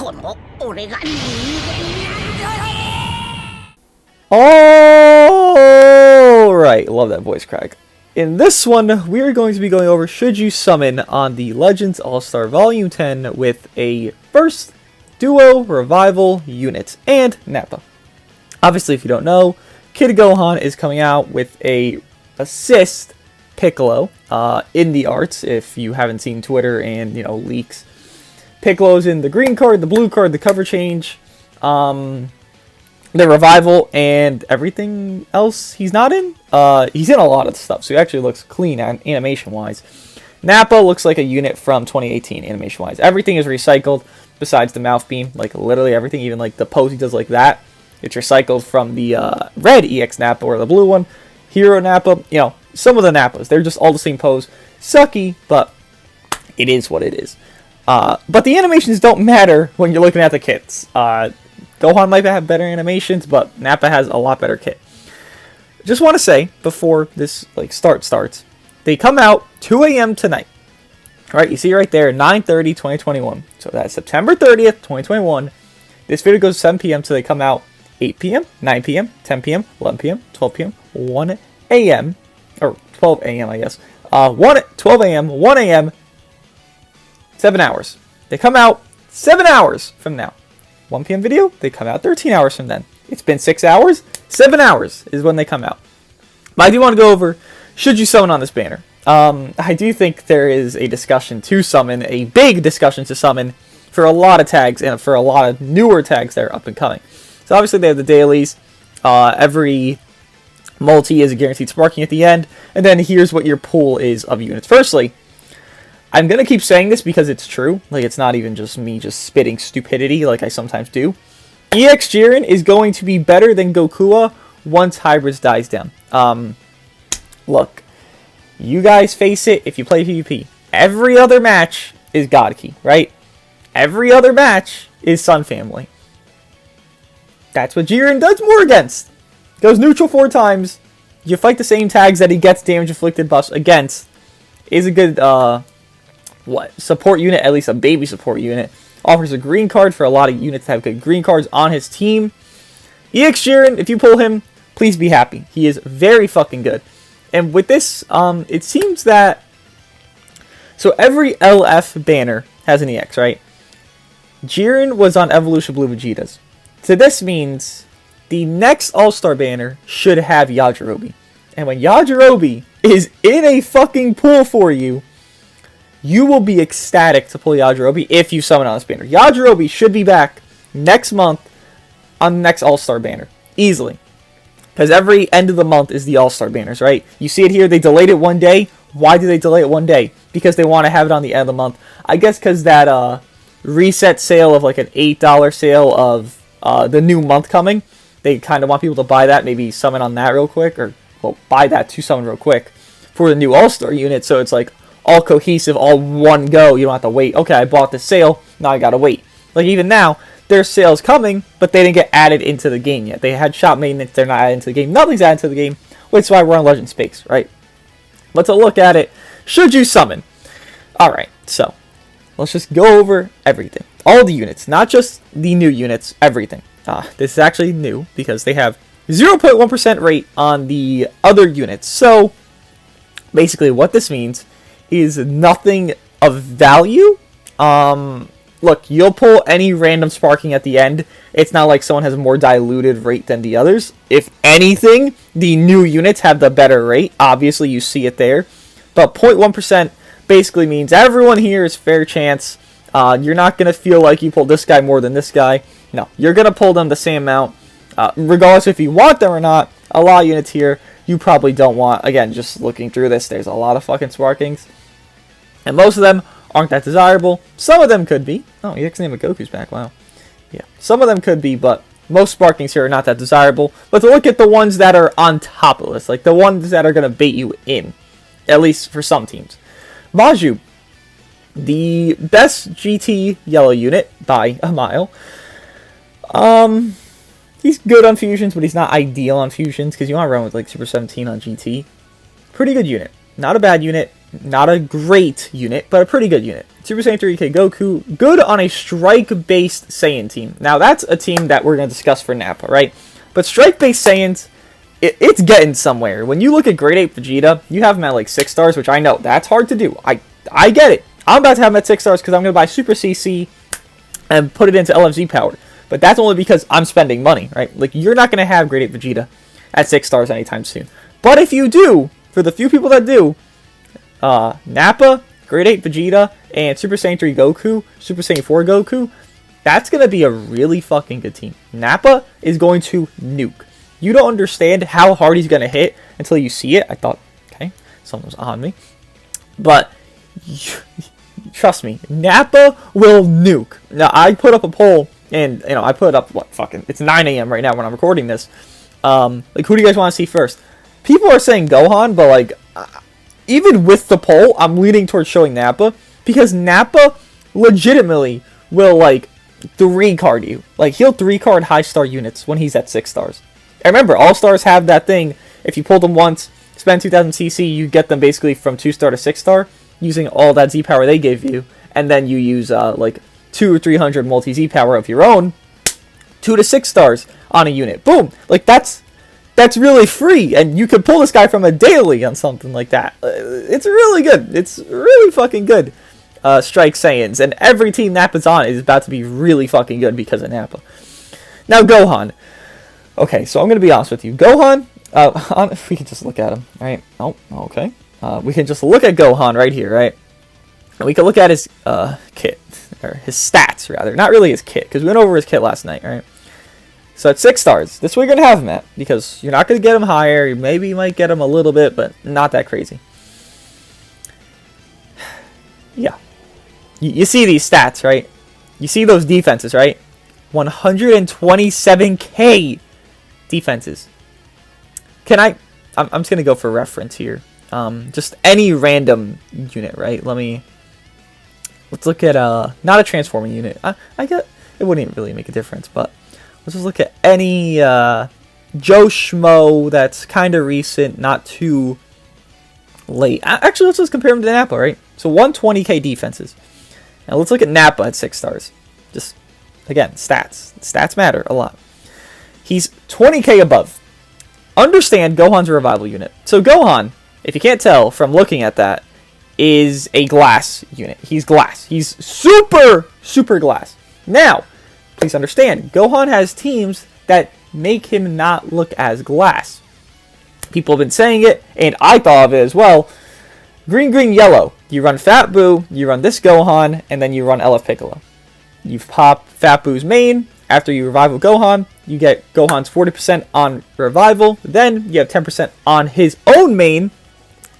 Alright, love that voice crack. In this one, we are going to be going over should you summon on the Legends All-Star Volume 10 with a first duo revival unit and Nappa. Obviously, if you don't know, Kid Gohan is coming out with a assist Piccolo in the arts. If you haven't seen Twitter and leaks, Piccolo's in the green card, the blue card, the cover change, the revival, and everything else he's not in. He's in a lot of stuff, so he actually looks clean animation wise. Nappa looks like a unit from 2018 animation wise. Everything is recycled besides the mouth beam, like literally everything, even like the pose he does like that. It's recycled from the red EX Nappa or the blue one. Hero Nappa, some of the Nappas, they're just all the same pose. Sucky, but it is what it is. But the animations don't matter when you're looking at the kits. Gohan might have better animations, but Nappa has a lot better kit. Just want to say, before this starts, they come out 2 a.m. tonight. Alright, you see right there, 9/30/2021. So that's September 30th, 2021. This video goes 7 p.m. so they come out 8 p.m., 9 p.m., 10 p.m., 11 p.m., 12 p.m., 1 a.m., or 12 a.m. I guess. 12 a.m., 1 a.m., 7 hours. They come out 7 hours from now. 1 p.m. video, they come out 13 hours from then. It's been 6 hours. 7 hours is when they come out. But I do want to go over, should you summon on this banner? I do think there is a discussion to summon, a big discussion to summon for a lot of tags and for a lot of newer tags that are up and coming. So obviously they have the dailies. Every multi is a guaranteed sparking at the end. And then here's what your pool is of units. Firstly, I'm going to keep saying this because it's true. Like, it's not even just me just spitting stupidity like I sometimes do. EX Jiren is going to be better than Gokua once Hybrids dies down. Look, you guys face it if you play PvP. Every other match is God Key, right? Every other match is Sun Family. That's what Jiren does more against. Goes neutral 4 times. You fight the same tags that he gets damage inflicted buffs against. Is a good support unit, at least a baby support unit. Offers a green card for a lot of units that have good green cards on his team. EX Jiren, if you pull him, please be happy. He is very fucking good. And with this, it seems that... So every LF banner has an EX, right? Jiren was on Evolution Blue Vegeta's. So this means the next All-Star banner should have Yajirobe. And when Yajirobe is in a fucking pool for you, you will be ecstatic to pull Yajirobe if you summon on this banner. Yajirobe should be back next month on the next All-Star banner. Easily. Because every end of the month is the All-Star banners, right? You see it here, they delayed it 1 day. Why did they delay it 1 day? Because they want to have it on the end of the month. I guess because that reset sale of like an $8 sale of the new month coming. They kind of want people to buy that, maybe summon on that real quick. Or, well, buy that to summon real quick for the new All-Star unit. So it's like all cohesive, all one go. You don't have to wait. Okay, I bought the sale. Now I gotta wait. Like even now, there's sales coming, but they didn't get added into the game yet. They had shop maintenance. They're not added into the game. Nothing's added to the game, which is why we're on Legend Space, right? Let's look at it. Should you summon? Alright, so let's just go over everything. All the units, not just the new units, everything. This is actually new because they have 0.1% rate on the other units. So basically what this means is nothing of value. Look, you'll pull any random sparking at the end. It's not like someone has a more diluted rate than the others. If anything, the new units have the better rate. Obviously, you see it there. But 0.1% basically means everyone here is fair chance. You're not going to feel like you pulled this guy more than this guy. No, you're going to pull them the same amount. Regardless if you want them or not, a lot of units here you probably don't want. Again, just looking through this, there's a lot of fucking sparkings. And most of them aren't that desirable. Some of them could be. Oh, EX name of Goku's back. Wow. Yeah. Some of them could be, but most sparkings here are not that desirable. But to look at the ones that are on top of this, like the ones that are going to bait you in, at least for some teams. Maju, the best GT yellow unit by a mile. He's good on fusions, but he's not ideal on fusions because you want to run with like Super 17 on GT. Pretty good unit. Not a bad unit. not a great unit, but a pretty good unit. Super Saiyan 3K Goku, good on a strike-based Saiyan team. Now, that's a team that we're going to discuss for Nappa, right? But strike-based Saiyans, it's getting somewhere. When you look at Grade 8 Vegeta, you have him at like 6 stars, which I know, that's hard to do. I get it. I'm about to have him at 6 stars because I'm going to buy Super CC and put it into LFZ power. But that's only because I'm spending money, right? Like, you're not going to have Grade 8 Vegeta at 6 stars anytime soon. But if you do, for the few people that do, Nappa, Grade 8 Vegeta, and Super Saiyan 3 Goku, Super Saiyan 4 Goku, that's going to be a really fucking good team. Nappa is going to nuke. You don't understand how hard he's going to hit until you see it. I thought, okay, someone was on me. But, trust me, Nappa will nuke. Now, I put up a poll, and, you know, I put up, it's 9 a.m. right now when I'm recording this. Like, who do you guys want to see first? People are saying Gohan, but, like, even with the poll, I'm leaning towards showing Nappa, because Nappa legitimately will, like, 3-card you. Like, he'll 3-card high-star units when he's at 6 stars. And remember, all-stars have that thing. If you pull them once, spend 2,000 CC, you get them basically from 2-star to 6-star, using all that Z-power they gave you, and then you use, like, 200 or 300 multi-Z-power of your own, 2 to 6 stars on a unit. Boom! Like, that's really free, and you could pull this guy from a daily on something like that. It's really good. It's really fucking good. Strike Saiyans, and every team Nappa's on is about to be really fucking good because of Nappa. Now, Gohan. Okay, so I'm going to be honest with you. Gohan, if we can just look at him, right? Oh, okay. We can just look at Gohan right here, right? And we can look at his kit, or his stats, rather. Not really his kit, because we went over his kit last night, right? So at 6 stars, this is where you're going to have him at, because you're not going to get him higher. Maybe you might get him a little bit, but not that crazy. Yeah. You see these stats, right? You see those defenses, right? 127k defenses. I'm just going to go for reference here. Just any random unit, right? Let's look at, not a transforming unit. I get, it wouldn't really make a difference, but let's just look at any, Joe Schmo that's kind of recent, not too late. Actually, let's just compare him to Nappa, right? So 120k defenses. Now let's look at Nappa at 6 stars. Just, again, stats. Stats matter a lot. He's 20k above. Understand Gohan's a revival unit. So Gohan, if you can't tell from looking at that, is a glass unit. He's glass. He's super, super glass. Now, please understand, Gohan has teams that make him not look as glass. People have been saying it, and I thought of it as well. Green, green, yellow. You run Fat Boo, you run this Gohan, and then you run LF Piccolo. You pop Fat Boo's main. After you revival Gohan, you get Gohan's 40% on revival. Then you have 10% on his own main.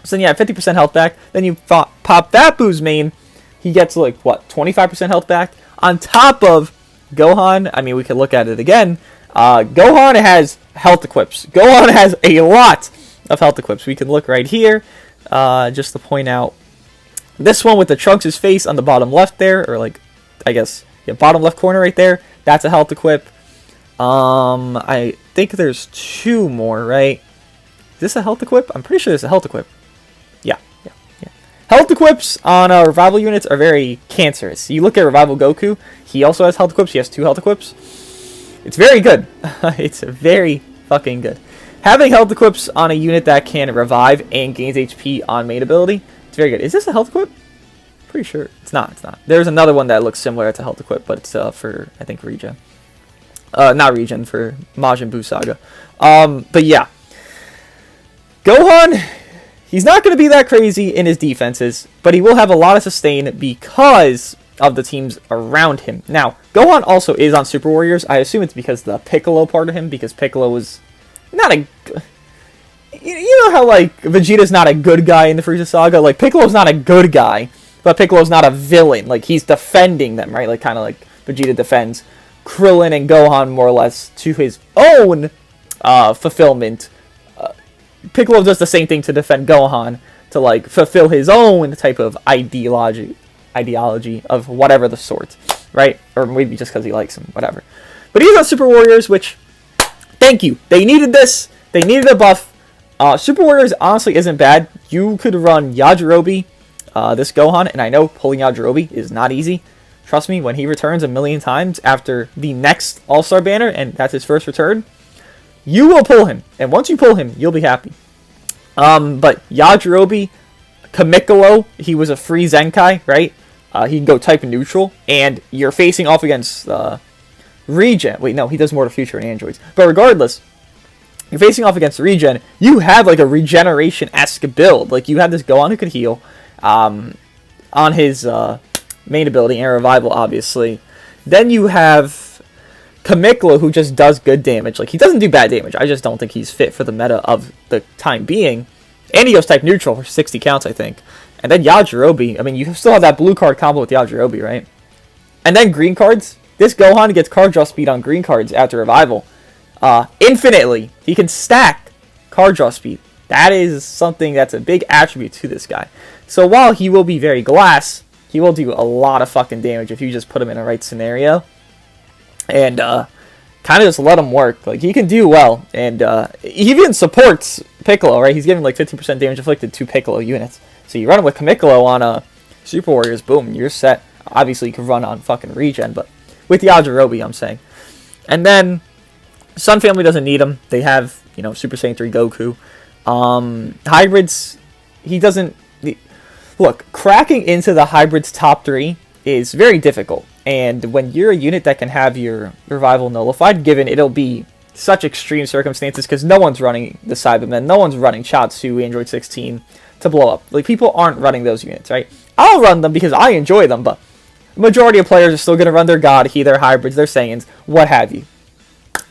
So then you have 50% health back. Then you pop Fat Boo's main. He gets, like, what, 25% health back? On top of Gohan, I mean, we could look at it again. Gohan has health equips. Gohan has a lot of health equips. We can look right here, just to point out this one with the Trunks' face on the bottom left there, or, like, I guess, yeah, bottom left corner right there. That's a health equip. I think there's 2 more, right? Is this a health equip? I'm pretty sure it's a health equip. Yeah. Health equips on revival units are very cancerous. You look at revival Goku, he also has health equips. He has 2 health equips. It's very good. It's very fucking good. Having health equips on a unit that can revive and gains HP on main ability, it's very good. Is this a health equip? Pretty sure. It's not. There's another one that looks similar to health equip, but it's for, I think, regen. Not regen, for Majin Buu Saga. But yeah. Gohan, he's not going to be that crazy in his defenses, but he will have a lot of sustain because of the teams around him. Now, Gohan also is on Super Warriors. I assume it's because the Piccolo part of him, because Piccolo was not a... You know how, like, Vegeta's not a good guy in the Frieza Saga? Like, Piccolo's not a good guy, but Piccolo's not a villain. Like, he's defending them, right? Like, kind of like Vegeta defends Krillin and Gohan more or less to his own fulfillment. Piccolo does the same thing to defend Gohan, to, like, fulfill his own type of ideology of whatever the sort, right? Or maybe just because he likes him, whatever. But he's on Super Warriors, which, thank you. They needed this. They needed a buff. Super Warriors honestly isn't bad. you could run Yajirobe, this Gohan, and I know pulling Yajirobe is not easy. Trust me, when he returns a million times after the next All-Star banner, and that's his first return, you will pull him. And once you pull him, you'll be happy. But Yajirobe, Kamikolo, he was a free Zenkai, right? He can go type neutral, and you're facing off against Regen. Wait, no, he does more to future and androids. But regardless, you're facing off against Regen. You have like a regeneration-esque build. Like you have this Gohan who could heal on his main ability and revival, obviously. Then you have Kamikolo, who just does good damage. Like he doesn't do bad damage. I just don't think he's fit for the meta of the time being. And he goes type neutral for 60 counts, I think. And then Yajirobe. I mean, you still have that blue card combo with Yajirobe, right? And then green cards. This Gohan gets card draw speed on green cards after revival. Infinitely. He can stack card draw speed. That is something that's a big attribute to this guy. So while he will be very glass, he will do a lot of fucking damage if you just put him in the right scenario. And kind of just let him work. Like, he can do well. And he even supports Piccolo, right? He's giving like 15% damage inflicted to Piccolo units. So you run him with Kamikolo on Super Warriors, boom, you're set. Obviously, you can run on fucking Regen, but with Yajirobe, I'm saying. And then Sun Family doesn't need him. They have, you know, Super Saiyan 3 Goku. Hybrids, he doesn't... Look, cracking into the Hybrids top 3 is very difficult. And when you're a unit that can have your revival nullified, given it'll be such extreme circumstances, because no one's running the Cybermen, no one's running Chiaotzu, Android 16 to blow up. Like, people aren't running those units, right? I'll run them because I enjoy them, but the majority of players are still going to run their Godhi, their Hybrids, their Saiyans, what have you.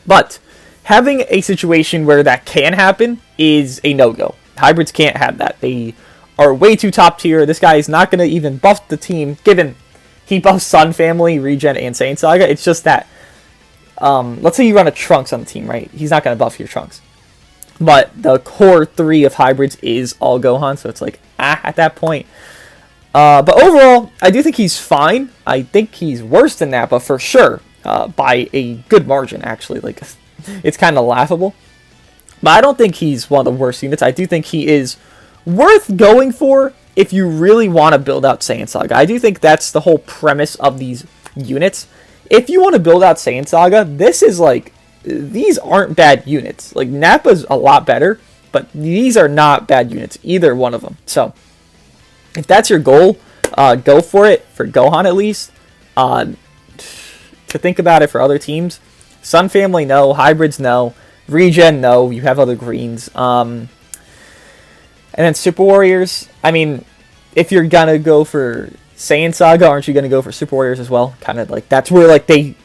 But having a situation where that can happen is a no-go. Hybrids can't have that. They are way too top tier. This guy is not going to even buff the team, given he buffs Sun Family, Regen, and Saiyan Saga. It's just that, let's say you run a Trunks on the team, right? He's not going to buff your Trunks. But the core 3 of Hybrids is all Gohan, so it's like, at that point. But overall, I do think he's fine. I think he's worse than Nappa for sure, by a good margin, actually. Like, it's kind of laughable. But I don't think he's one of the worst units. I do think he is worth going for if you really want to build out Saiyan Saga. I do think that's the whole premise of these units. If you want to build out Saiyan Saga, this is like, these aren't bad units. Like, Nappa's a lot better, but these are not bad units, either one of them. So, if that's your goal, go for it, for Gohan at least. To think about it for other teams, Sun Family, no. Hybrids, no. Regen, no. You have other greens. And then Super Warriors, I mean, if you're gonna go for Saiyan Saga, aren't you gonna go for Super Warriors as well? Kind of like, that's where, like, they...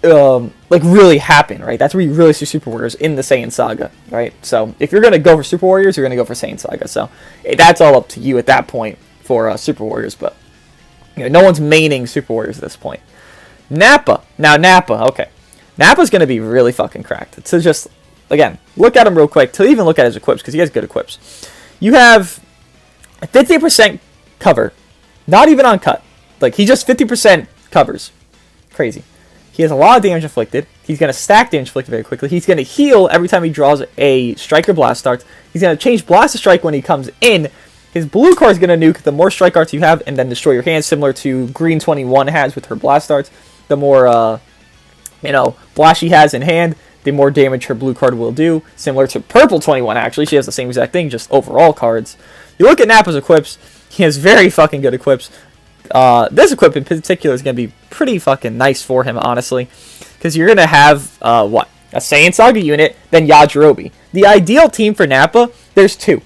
like really happen, right? That's where you really see Super Warriors in the Saiyan Saga, right? So if you're gonna go for Super Warriors, you're gonna go for Saiyan Saga. So that's all up to you at that point for Super Warriors, but you know, no one's maining Super Warriors at this point. Nappa, now Nappa, okay, Nappa's gonna be really fucking cracked. So just again, look at him real quick. To even look at his equips, because he has good equips. You have 50% cover, not even on cut. Like, he just 50% covers. Crazy. He has a lot of damage inflicted. He's going to stack damage inflicted very quickly. He's going to heal every time he draws a strike or blast starts. He's going to change blast to strike when he comes in. His blue card is going to nuke the more strike arts you have and then destroy your hand, similar to Green 21 has with her blast starts. The more, blast she has in hand, the more damage her blue card will do. Similar to Purple 21, actually. She has the same exact thing, just overall cards. You look at Nappa's equips. He has very fucking good equips. This equip in particular is going to be pretty fucking nice for him, honestly. Because you're going to have, a Saiyan Saga unit, then Yajirobe. The ideal team for Nappa, there's two.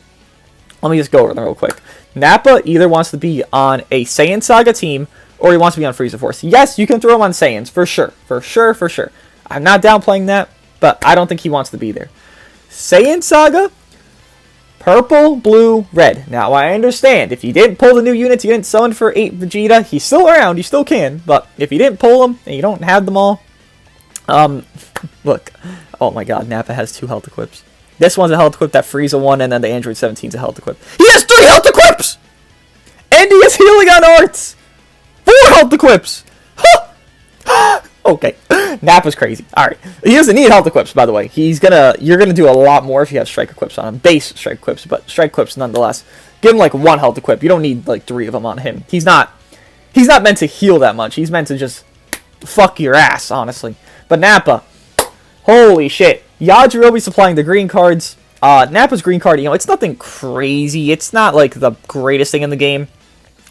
Let me just go over them real quick. Nappa either wants to be on a Saiyan Saga team, or he wants to be on Frieza Force. Yes, you can throw him on Saiyans, for sure. For sure, for sure. I'm not downplaying that, but I don't think he wants to be there. Saiyan Saga... Purple, blue, red. Now, I understand. If you didn't pull the new units, you didn't summon for 8 Vegeta, he's still around, you still can. But if you didn't pull them, and you don't have them all... look. Oh my god, Nappa has 2 health equips. This one's a health equip, that Frieza one, and then the Android 17's a health equip. He has 3 health equips! And he is healing on arts! 4 health equips! Okay. Nappa's crazy. Alright. He doesn't need health equips, by the way. You're gonna do a lot more if you have strike equips on him. Base strike equips, but strike equips nonetheless. Give him like 1 health equip. You don't need like 3 of them on him. He's not meant to heal that much. He's meant to just fuck your ass, honestly. But Nappa, holy shit. Yajirobe supplying the green cards. Nappa's green card, it's nothing crazy. It's not like the greatest thing in the game.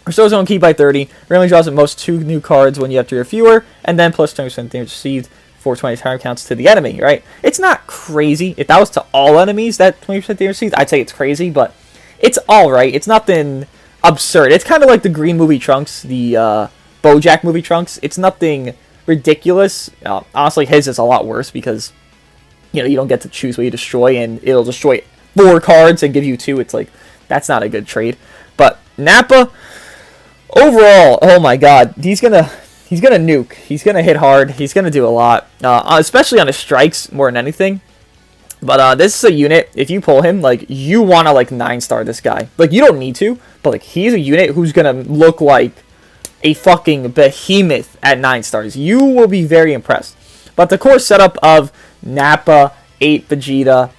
Restores own key by 30. Randomly draws at most 2 new cards when you have 3 or fewer. And then plus 20% damage received for 20 time counts to the enemy, right? It's not crazy. If that was to all enemies, that 20% damage received, I'd say it's crazy, but it's alright. It's nothing absurd. It's kind of like the green movie Trunks, the BoJack movie Trunks. It's nothing ridiculous. Honestly, his is a lot worse because, you don't get to choose what you destroy, and it'll destroy 4 cards and give you 2. It's like, that's not a good trade. But Nappa, overall, oh my god, he's gonna nuke. He's gonna hit hard. He's gonna do a lot, especially on his strikes more than anything. But this is a unit. If you pull him, like, you wanna like 9-star this guy. Like, you don't need to, but like, he's a unit who's gonna look like a fucking behemoth at 9 stars. You will be very impressed. But the core setup of Nappa, 8 Vegeta,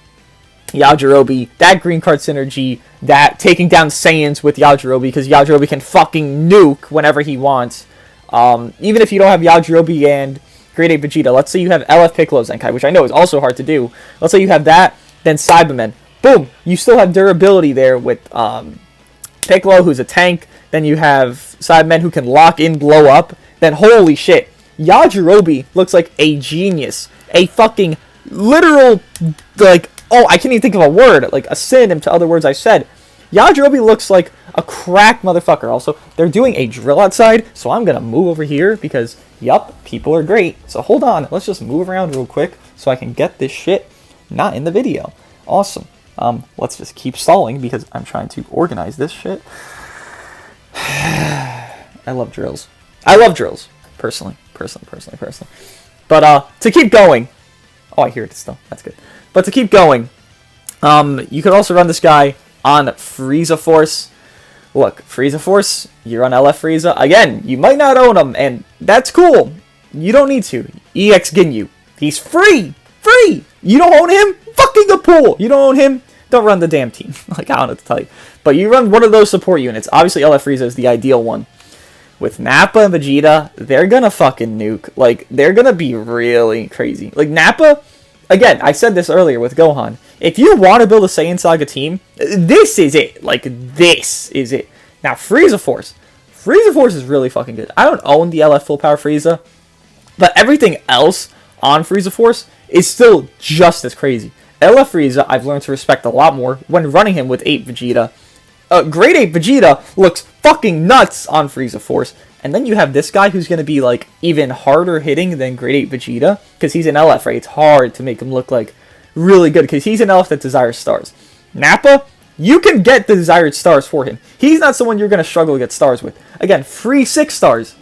Yajirobe, that green card synergy, that taking down Saiyans with Yajirobe, because Yajirobe can fucking nuke whenever he wants. Even if you don't have Yajirobe and Grade 8 Vegeta, let's say you have LF Piccolo Zenkai, which I know is also hard to do. Let's say you have that, then Cybermen. Boom! You still have durability there with Piccolo, who's a tank. Then you have Cybermen who can lock in, blow up. Then holy shit, Yajirobe looks like a genius. A fucking literal, like, oh, I can't even think of a word, like a synonym to other words I said. Yajirobe looks like a crack motherfucker. Also, they're doing a drill outside, so I'm gonna move over here because, yup, people are great. So hold on, let's just move around real quick so I can get this shit not in the video. Awesome. Let's just keep stalling because I'm trying to organize this shit. I love drills. I love drills, personally. But to keep going, oh, I hear it still. That's good. But to keep going, you could also run this guy on Frieza Force. Look, Frieza Force, you run LF Frieza. Again, you might not own him, and that's cool. You don't need to. EX Ginyu. He's free! Free! You don't own him? Fucking a pool! You don't own him? Don't run the damn team. Like, I don't know what to tell you. But you run one of those support units. Obviously, LF Frieza is the ideal one. With Nappa and Vegeta, they're gonna fucking nuke. Like, they're gonna be really crazy. Like, Nappa, again, I said this earlier with Gohan. If you want to build a Saiyan Saga team, this is it. Like, this is it. Now, Frieza Force. Frieza Force is really fucking good. I don't own the LF Full Power Frieza, but everything else on Frieza Force is still just as crazy. LF Frieza, I've learned to respect a lot more when running him with 8 Vegeta. Grade 8 Vegeta looks fucking nuts on Frieza Force. And then you have this guy who's going to be, like, even harder hitting than Grade 8 Vegeta. Because he's an LF, right? It's hard to make him look, like, really good. Because he's an LF that desires stars. Nappa, you can get the desired stars for him. He's not someone you're going to struggle to get stars with. Again, free 6 stars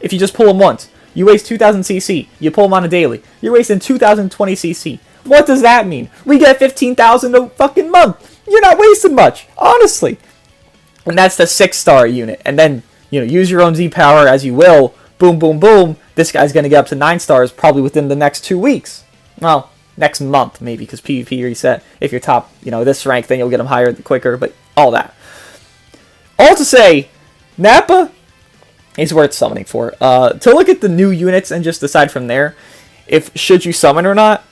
if you just pull him once. You waste 2,000 CC. You pull him on a daily. You're wasting 2,020 CC. What does that mean? We get 15,000 a fucking month. You're not wasting much, honestly. And that's the 6-star unit. And then, use your own Z power as you will. Boom, boom, boom. This guy's going to get up to 9 stars probably within the next 2 weeks. Well, next month maybe, because PvP reset. If you're top, this rank, then you'll get them higher quicker. But all that. All to say, Nappa is worth summoning for. To look at the new units and just decide from there if should you summon or not.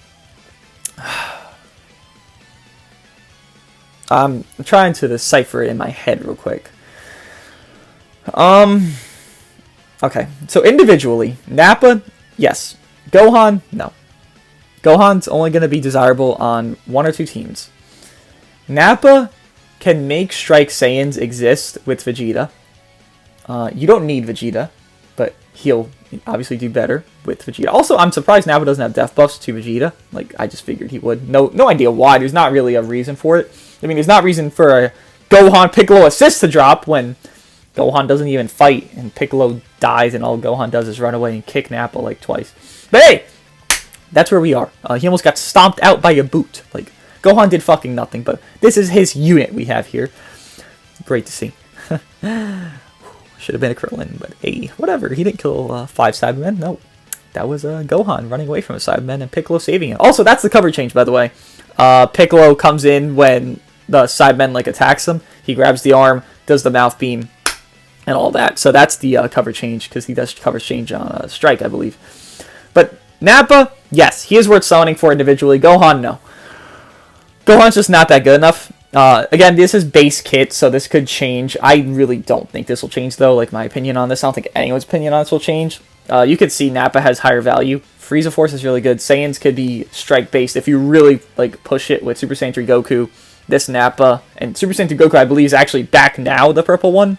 I'm trying to decipher it in my head real quick. Okay, so individually, Nappa, yes. Gohan, no. Gohan's only going to be desirable on 1 or 2 teams. Nappa can make Strike Saiyans exist with Vegeta. You don't need Vegeta, but he'll obviously do better with Vegeta. Also, I'm surprised Nappa doesn't have death buffs to Vegeta. Like, I just figured he would. No idea why. There's not really a reason for it. I mean, there's not reason for a Gohan Piccolo assist to drop when Gohan doesn't even fight and Piccolo dies and all Gohan does is run away and kick Nappa like twice. But hey, that's where we are. He almost got stomped out by a boot. Like, Gohan did fucking nothing, but this is his unit we have here. Great to see. Should have been a Krillin, but hey, whatever. He didn't kill 5 Cybermen. No. that was Gohan running away from a Cyberman and Piccolo saving him. Also, that's the cover change, by the way. Piccolo comes in when the Cyberman like attacks him. He grabs the arm, does the mouth beam, and all that. So that's the cover change, because he does cover change on Strike, I believe. But Nappa, yes, he is worth summoning for individually. Gohan, no. Gohan's just not that good enough. Again, this is base kit, so this could change. I really don't think this will change, though. Like, my opinion on this, I don't think anyone's opinion on this will change. You could see Nappa has higher value. Frieza Force is really good. Saiyans could be strike-based if you really like push it with Super Saiyan 3 Goku. This Nappa and Super Saiyan 3 Goku, I believe, is actually back now, the purple one.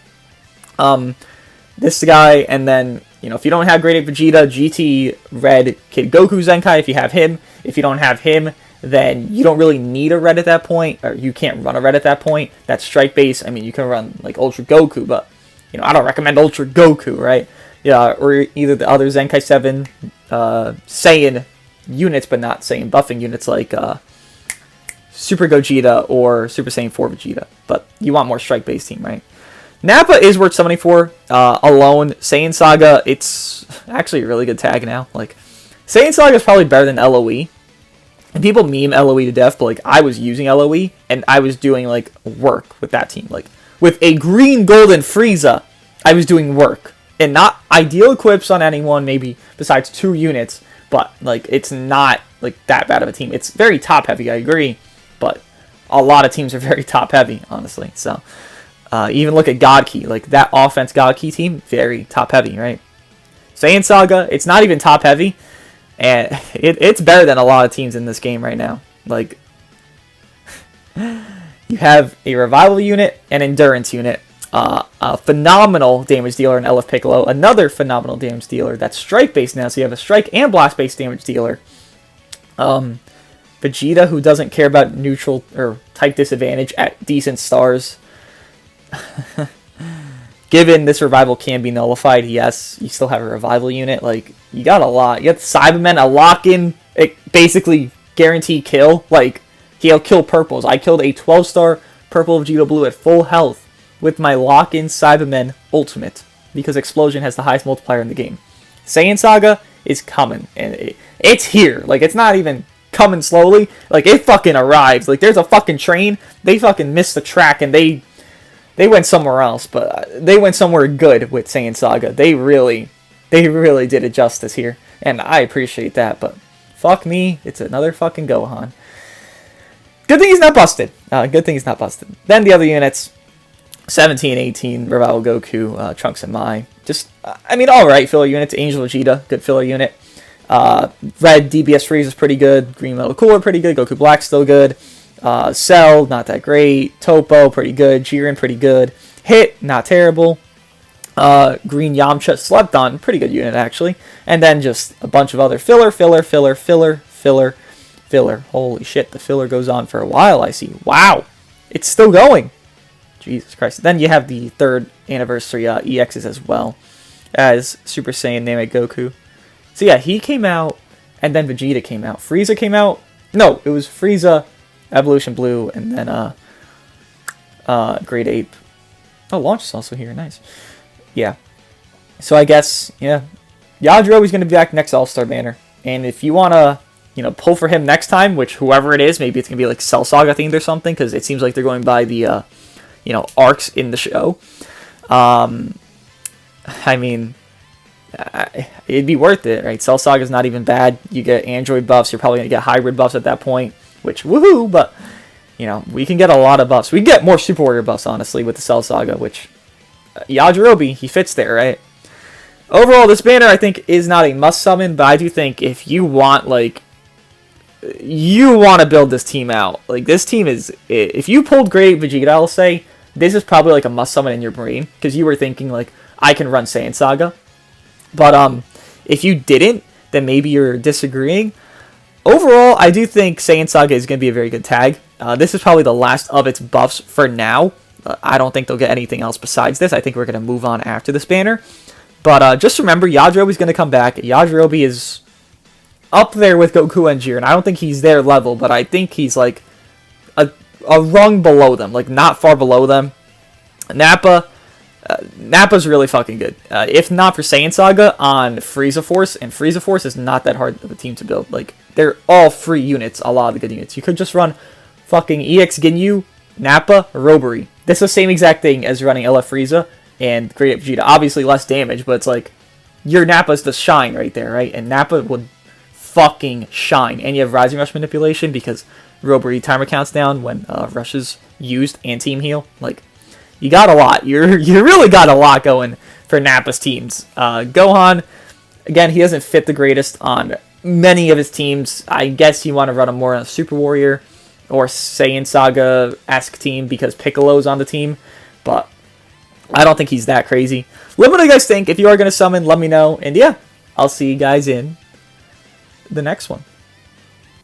This guy, and then, you know, if you don't have Grade 8 Vegeta, GT Red Kid Goku Zenkai, if you have him. If you don't have him, then you don't really need a red at that point, or you can't run a red at that point. That's strike-based. I mean, you can run, like, Ultra Goku, but, you know, I don't recommend Ultra Goku, right? Yeah, or either the other Zenkai 7 Saiyan units, but not Saiyan buffing units like Super Gogeta or Super Saiyan 4 Vegeta. But you want more strike-based team, right? Nappa is worth summoning for alone. Saiyan Saga, it's actually a really good tag now. Like, Saiyan Saga is probably better than LOE. And people meme LOE to death, but like I was using LOE and I was doing like work with that team. Like with a green golden Frieza, I was doing work. And not ideal equips on anyone, maybe besides 2 units, but like it's not like that bad of a team. It's very top heavy, I agree, but a lot of teams are very top heavy, honestly. So even look at God Key, like that offense God Key team, very top heavy, right? Saiyan Saga, it's not even top heavy. And it's better than a lot of teams in this game right now. Like, you have a revival unit, an endurance unit, a phenomenal damage dealer in LF Piccolo, another phenomenal damage dealer that's strike-based now, so you have a strike and blast-based damage dealer. Vegeta, who doesn't care about neutral or type disadvantage at decent stars. Given this revival can be nullified, yes, you still have a revival unit. Like, you got a lot. You got the Cybermen, a lock-in, basically guarantee kill. Like, he'll kill purples. I killed a 12-star purple Vegeta Blue at full health with my lock-in Cybermen ultimate, because Explosion has the highest multiplier in the game. Saiyan Saga is coming, and it's here. Like, it's not even coming slowly. Like, it fucking arrives. Like, there's a fucking train. They fucking missed the track, and they went somewhere else, but they went somewhere good with Saiyan Saga. They really did it justice here, and I appreciate that, but fuck me, it's another fucking Gohan. Good thing he's not busted. Then the other units, 17, 18, Revival Goku, Trunks and Mai. Just, I mean, alright filler units. Angel Vegeta, good filler unit. Red DBS Freeze is pretty good. Green Metal Cooler, pretty good. Goku Black, still good. Cell, not that great. Topo, pretty good. Jiren, pretty good. Hit, not terrible. Green Yamcha, slept on, pretty good unit actually. And then just a bunch of other filler. Holy shit, the filler goes on for a while, I see. Wow, it's still going. Jesus Christ. Then you have the 3rd anniversary EXs as well as Super Saiyan Namek Goku. So yeah, he came out, and then Vegeta came out. Frieza came out. No, it was Frieza, Evolution Blue, and then Grade 8. Oh, Launch is also here. Nice. Yeah. So I guess, yeah, Yajirobe's going to be back next All-Star banner. And if you want to, you know, pull for him next time, which whoever it is, maybe it's going to be like Cell Saga themed or something, because it seems like they're going by the, you know, arcs in the show. I mean, it'd be worth it, right? Cell Saga's not even bad. You get Android buffs. You're probably going to get hybrid buffs at that point. Which, woohoo, but, you know, we can get a lot of buffs. We get more Super Warrior buffs, honestly, with the Cell Saga, which, Yajirobe, he fits there, right? Overall, this banner, I think, is not a must-summon, but I do think if you want, like, you want to build this team out. Like, this team is, if you pulled Grade 8 Vegeta, I'll say, this is probably, like, a must-summon in your brain, because you were thinking, like, I can run Saiyan Saga. But, if you didn't, then maybe you're disagreeing. Overall, I do think Saiyan Saga is going to be a very good tag. This is probably the last of its buffs for now. I don't think they'll get anything else besides this. I think we're going to move on after this banner. But just remember, Yajirobe is going to come back. Yajirobe is up there with Goku and Jiren. I don't think he's their level, but I think he's like a rung below them. Like, not far below them. Nappa, Nappa's really fucking good. If not for Saiyan Saga on Frieza Force, and Frieza Force is not that hard of a team to build. Like, they're all free units, a lot of the good units. You could just run fucking EX Ginyu, Nappa, Robbery. That's the same exact thing as running LF Frieza and Great Ape Vegeta. Obviously less damage, but it's like, your Nappa's the shine right there, right? And Nappa would fucking shine. And you have Rising Rush manipulation because Robbery timer counts down when Rush is used and team heal. Like, you got a lot. You really got a lot going for Nappa's teams. Gohan, again, he doesn't fit the greatest on many of his teams. I guess you want to run him more on a Super Warrior or Saiyan Saga-esque team because Piccolo's on the team. But I don't think he's that crazy. Let me know what you guys think. If you are going to summon, let me know. And yeah, I'll see you guys in the next one.